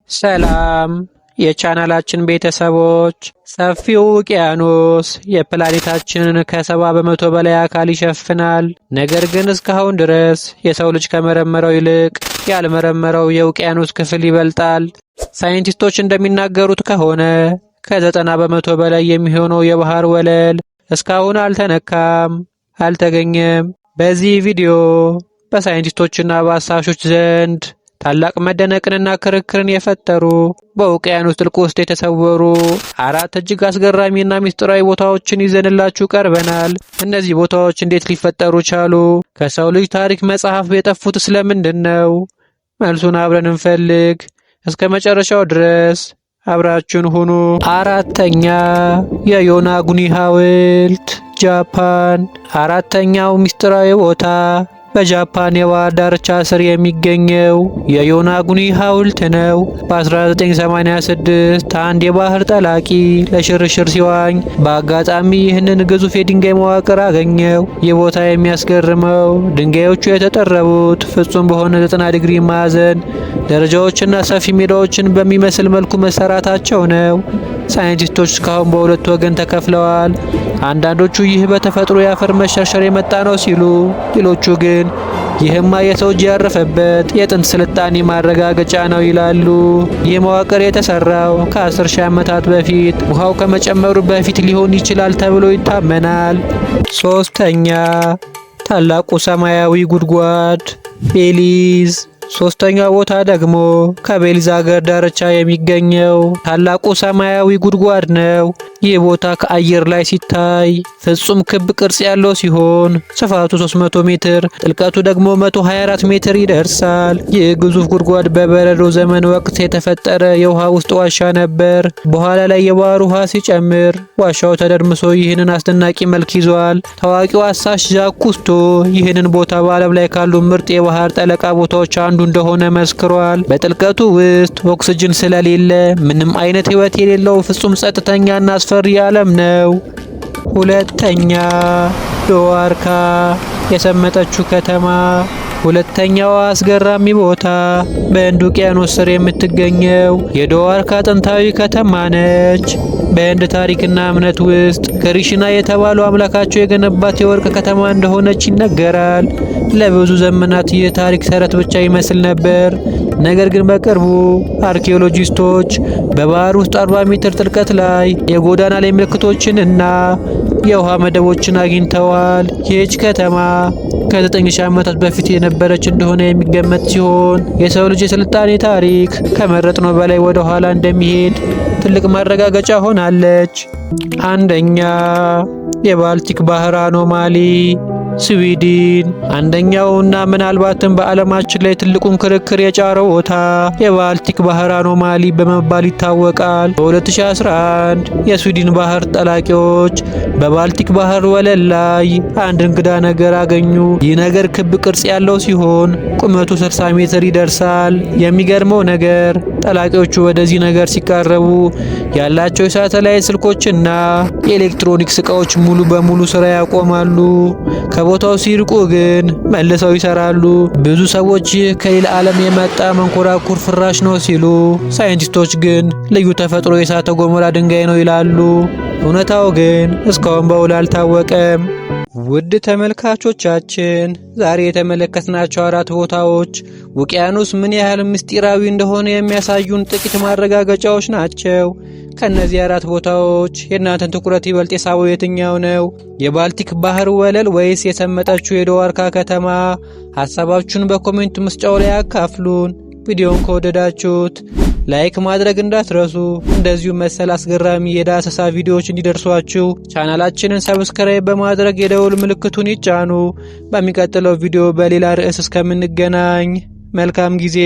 ሰላም የቻናላችን ቤተሰቦች፣ ሰፊው ውቅያኖስ የፕላኔታችንን ከ70 በመቶ በላይ አካል ይሸፍናል። ነገር ግን እስካሁን ድረስ የሰው ልጅ ከመረመረው ይልቅ ያልመረመረው የውቅያኖስ ክፍል ይበልጣል። ሳይንቲስቶች እንደሚናገሩት ከሆነ ከ90 በመቶ በላይ የሚሆነው የባህር ወለል እስካሁን አልተነካም፣ አልተገኘም። በዚህ ቪዲዮ በሳይንቲስቶችና በአሳሾች ዘንድ ታላቅ መደነቅንና ክርክርን የፈጠሩ በውቅያኖስ ጥልቅ ውስጥ የተሰወሩ 4 እጅግ አስገራሚና ምስጢራዊ ቦታዎችን ይዘንላችሁ ቀርበናል። እነዚህ ቦታዎች እንዴት ሊፈጠሩ ቻሉ? ከሰው ልጅ ታሪክ መጽሐፍ የጠፉት ስለምንድን ነው? መልሱን አብረን እንፈልግ። እስከ መጨረሻው ድረስ አብራችሁን ሁኑ። 4ኛ የዮናጉኒ ሐውልት ጃፓን። 4ኛው ምስጢራዊ ቦታ በጃፓን የባህር ዳርቻ ስር የሚገኘው የዮናጉኒ ሐውልት ነው። በ1986 አንድ የባህር ጠላቂ ለሽርሽር ሲዋኝ በአጋጣሚ ይህንን ግዙፍ የድንጋይ መዋቅር አገኘው። ይህ ቦታ የሚያስገርመው ድንጋዮቹ የተጠረቡት ፍጹም በሆነ 90 ዲግሪ ማዕዘን ደረጃዎችና ሰፊ ሜዳዎችን በሚመስል መልኩ መሰራታቸው ነው። ሳይንቲስቶች እስካሁን በሁለት ወገን ተከፍለዋል። አንዳንዶቹ ይህ በተፈጥሮ የአፈር መሸርሸር የመጣ ነው ሲሉ፣ ሌሎቹ ግን ይህማ የሰው እጅ ያረፈበት የጥንት ስልጣኔ ማረጋገጫ ነው ይላሉ። ይህ መዋቅር የተሰራው ከ10 ሺህ ዓመታት በፊት ውሃው ከመጨመሩ በፊት ሊሆን ይችላል ተብሎ ይታመናል። 3ኛ ታላቁ ሰማያዊ ጉድጓድ ቤሊዝ። 3ኛው ቦታ ደግሞ ከቤሊዝ አገር ዳርቻ የሚገኘው ታላቁ ሰማያዊ ጉድጓድ ነው። ይህ ቦታ ከአየር ላይ ሲታይ ፍጹም ክብ ቅርጽ ያለው ሲሆን ስፋቱ 300 ሜትር፣ ጥልቀቱ ደግሞ 124 ሜትር ይደርሳል። ይህ ግዙፍ ጉድጓድ በበረዶ ዘመን ወቅት የተፈጠረ የውሃ ውስጥ ዋሻ ነበር። በኋላ ላይ የባህር ውሃ ሲጨምር ዋሻው ተደርምሶ ይህንን አስደናቂ መልክ ይዟል። ታዋቂው አሳሽ ዣክ ኩስቶ ይህንን ቦታ በዓለም ላይ ካሉ ምርጥ የባህር ጠለቃ ቦታዎች አንዱ እንደሆነ መስክሯል። በጥልቀቱ ውስጥ ኦክስጅን ስለሌለ ምንም አይነት ህይወት የሌለው ፍጹም ጸጥተኛና አስፈሪ ዓለም ነው። 2ኛ ዶዋርካ የሰመጠችው ከተማ። 2ኛዋ አስገራሚ ቦታ በህንድ ውቅያኖስ ስር የምትገኘው የዶዋርካ ጥንታዊ ከተማ ነች። በህንድ ታሪክና እምነት ውስጥ ክሪሽና የተባለው አምላካቸው የገነባት የወርቅ ከተማ እንደሆነች ይነገራል። ለብዙ ዘመናት ይህ ታሪክ ተረት ብቻ ይመስል ነበር። ነገር ግን በቅርቡ አርኪኦሎጂስቶች በባህር ውስጥ 40 ሜትር ጥልቀት ላይ የጎዳና ላይ ምልክቶችን እና የውሃ መደቦችን አግኝተዋል። ይህች ከተማ ከ9000 ዓመታት በፊት የነበረች እንደሆነ የሚገመት ሲሆን የሰው ልጅ የስልጣኔ ታሪክ ከመረጥነው በላይ ወደ ኋላ እንደሚሄድ ትልቅ ማረጋገጫ ሆናለች። 1ኛ የባልቲክ ባህር አኖማሊ ስዊድን። አንደኛውና ምናልባትም በዓለማችን ላይ ትልቁን ክርክር የጫረው ቦታ የባልቲክ ባህር አኖማሊ በመባል ይታወቃል። በ2011 የስዊድን ባህር ጠላቂዎች በባልቲክ ባህር ወለል ላይ አንድ እንግዳ ነገር አገኙ። ይህ ነገር ክብ ቅርጽ ያለው ሲሆን ቁመቱ 60 ሜትር ይደርሳል። የሚገርመው ነገር ጠላቂዎቹ ወደዚህ ነገር ሲቃረቡ ያላቸው የሳተላይት ስልኮችና የኤሌክትሮኒክስ ዕቃዎች ሙሉ በሙሉ ስራ ያቆማሉ። ከቦታው ሲርቁ ግን መልሰው ይሰራሉ። ብዙ ሰዎች ይህ ከሌላ ዓለም የመጣ መንኮራኩር ፍራሽ ነው ሲሉ፣ ሳይንቲስቶች ግን ልዩ ተፈጥሮ የእሳተ ገሞራ ድንጋይ ነው ይላሉ። እውነታው ግን እስካሁን በውል አልታወቀም። ውድ ተመልካቾቻችን ዛሬ የተመለከትናቸው 4 ቦታዎች ውቅያኖስ ምን ያህል ምስጢራዊ እንደሆነ የሚያሳዩን ጥቂት ማረጋገጫዎች ናቸው። ከነዚህ 4 ቦታዎች የእናንተን ትኩረት ይበልጥ የሳበው የትኛው ነው? የባልቲክ ባህር ወለል ወይስ የሰመጠችው የዶዋርካ ከተማ? ሐሳባችሁን በኮሜንት መስጫው ላይ አካፍሉን። ቪዲዮውን ከወደዳችሁት ላይክ ማድረግ እንዳትረሱ። እንደዚሁ መሰል አስገራሚ የዳሰሳ ቪዲዮዎች እንዲደርሷችሁ ቻናላችንን ሰብስክራይብ በማድረግ የደውል ምልክቱን ይጫኑ። በሚቀጥለው ቪዲዮ በሌላ ርዕስ እስከምንገናኝ መልካም ጊዜ